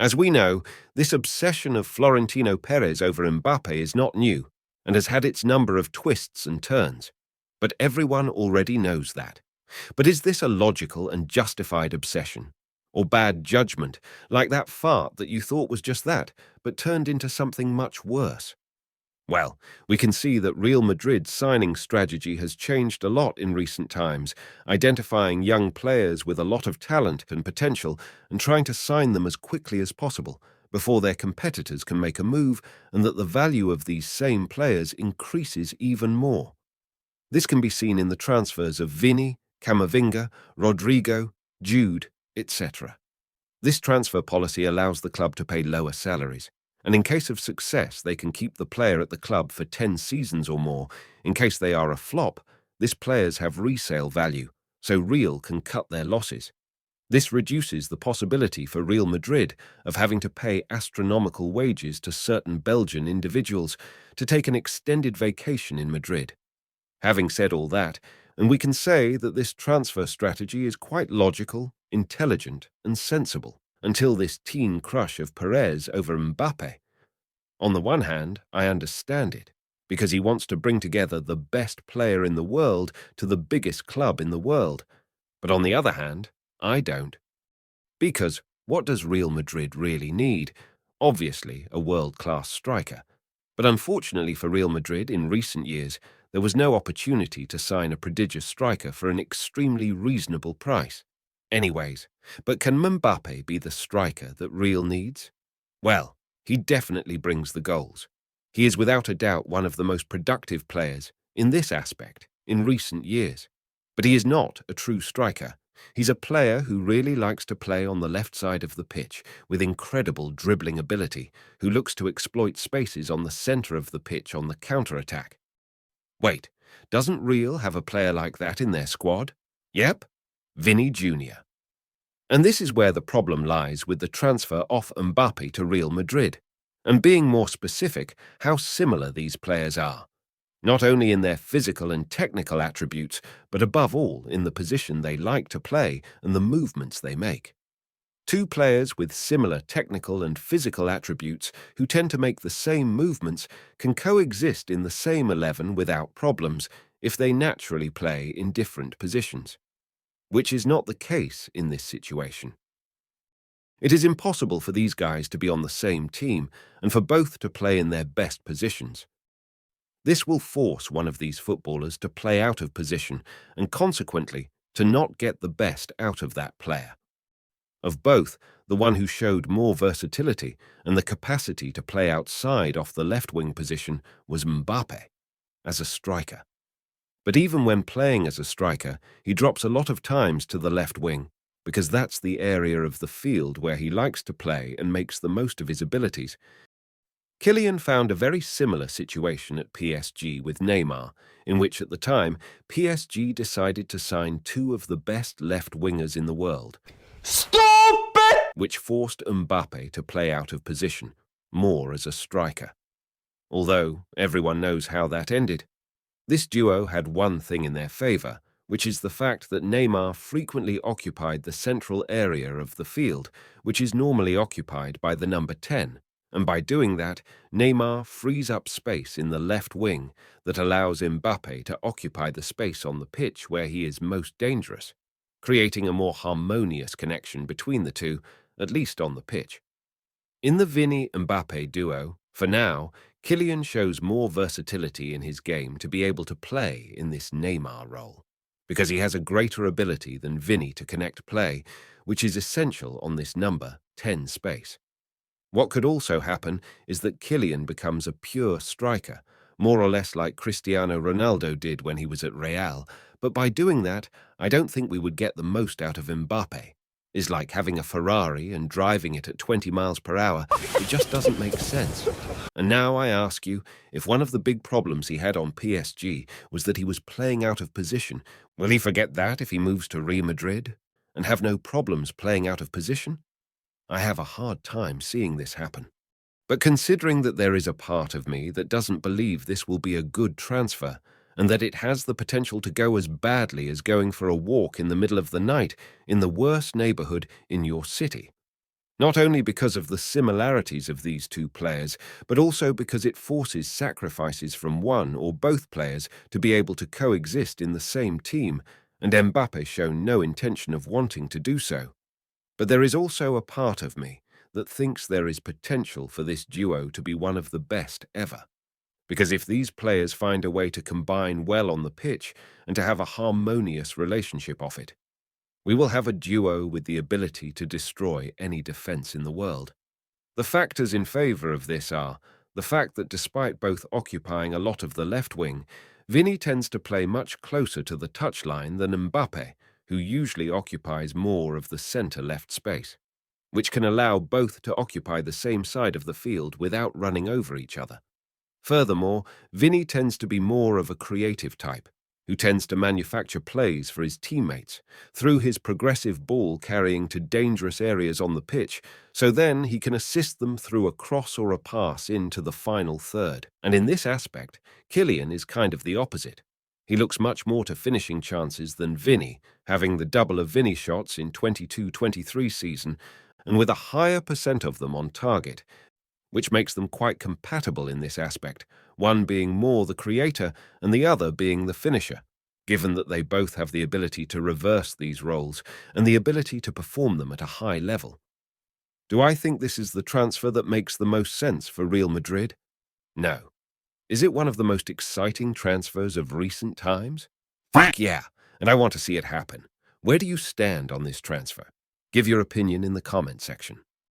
As we know, this obsession of Florentino Perez over Mbappe is not new and has had its number of twists and turns. But everyone already knows that. But is this a logical and justified obsession? Or bad judgment, like that fart that you thought was just that, but turned into something much worse? Well, we can see that Real Madrid's signing strategy has changed a lot in recent times, identifying young players with a lot of talent and potential and trying to sign them as quickly as possible before their competitors can make a move, and that the value of these same players increases even more. This can be seen in the transfers of Vini, Camavinga, Rodrigo, Jude, etc. This transfer policy allows the club to pay lower salaries, and in case of success they can keep the player at the club for 10 seasons or more. In case they are a flop, these players have resale value, so Real can cut their losses. This reduces the possibility for Real Madrid of having to pay astronomical wages to certain Belgian individuals to take an extended vacation in Madrid. Having said all that, and we can say that this transfer strategy is quite logical, intelligent, and sensible, until this teen crush of Perez over Mbappe. On the one hand, I understand it, because he wants to bring together the best player in the world to the biggest club in the world. But on the other hand, I don't. Because what does Real Madrid really need? Obviously, a world-class striker. But unfortunately for Real Madrid, in recent years, there was no opportunity to sign a prodigious striker for an extremely reasonable price. Anyways, but can Mbappe be the striker that Real needs? Well, he definitely brings the goals. He is without a doubt one of the most productive players in this aspect in recent years. But he is not a true striker. He's a player who really likes to play on the left side of the pitch with incredible dribbling ability, who looks to exploit spaces on the centre of the pitch on the counter-attack. Wait, doesn't Real have a player like that in their squad? Yep, Vini Jr. And this is where the problem lies with the transfer off Mbappe to Real Madrid, and being more specific, how similar these players are. Not only in their physical and technical attributes, but above all in the position they like to play and the movements they make. Two players with similar technical and physical attributes who tend to make the same movements can coexist in the same 11 without problems if they naturally play in different positions, which is not the case in this situation. It is impossible for these guys to be on the same team and for both to play in their best positions. This will force one of these footballers to play out of position and consequently to not get the best out of that player. Of both, the one who showed more versatility and the capacity to play outside off the left-wing position was Mbappe, as a striker. But even when playing as a striker, he drops a lot of times to the left wing, because that's the area of the field where he likes to play and makes the most of his abilities. Kyllian found a very similar situation at PSG with Neymar, in which at the time, PSG decided to sign two of the best left wingers in the world. Stupid! Which forced Mbappe to play out of position, more as a striker. Although everyone knows how that ended. This duo had one thing in their favour, which is the fact that Neymar frequently occupied the central area of the field, which is normally occupied by the number 10. And by doing that, Neymar frees up space in the left wing that allows Mbappe to occupy the space on the pitch where he is most dangerous, creating a more harmonious connection between the two, at least on the pitch. In the Vini-Mbappe duo, for now, Kyllian shows more versatility in his game to be able to play in this Neymar role, because he has a greater ability than Vini to connect play, which is essential on this number 10 space. What could also happen is that Kyllian becomes a pure striker, more or less like Cristiano Ronaldo did when he was at Real, but by doing that, I don't think we would get the most out of Mbappe. It's like having a Ferrari and driving it at 20 miles per hour. It just doesn't make sense. And now I ask you, if one of the big problems he had on PSG was that he was playing out of position, will he forget that if he moves to Real Madrid and have no problems playing out of position? I have a hard time seeing this happen. But considering that there is a part of me that doesn't believe this will be a good transfer, and that it has the potential to go as badly as going for a walk in the middle of the night in the worst neighborhood in your city, Not only because of the similarities of these two players, but also because it forces sacrifices from one or both players to be able to coexist in the same team, and Mbappe shown no intention of wanting to do so. But there is also a part of me that thinks there is potential for this duo to be one of the best ever. Because if these players find a way to combine well on the pitch and to have a harmonious relationship of it, we will have a duo with the ability to destroy any defense in the world. The factors in favor of this are the fact that despite both occupying a lot of the left wing, Vini tends to play much closer to the touchline than Mbappe, who usually occupies more of the center-left space, which can allow both to occupy the same side of the field without running over each other. Furthermore, Vini tends to be more of a creative type, who tends to manufacture plays for his teammates through his progressive ball carrying to dangerous areas on the pitch, so then he can assist them through a cross or a pass into the final third. And in this aspect, Kyllian is kind of the opposite. He looks much more to finishing chances than Vini, having the double of Vini shots in 22-23 season, and with a higher percent of them on target, which makes them quite compatible in this aspect, one being more the creator and the other being the finisher, given that they both have the ability to reverse these roles and the ability to perform them at a high level. Do I think this is the transfer that makes the most sense for Real Madrid? No. Is it one of the most exciting transfers of recent times? Fuck yeah, and I want to see it happen. Where do you stand on this transfer? Give your opinion in the comment section.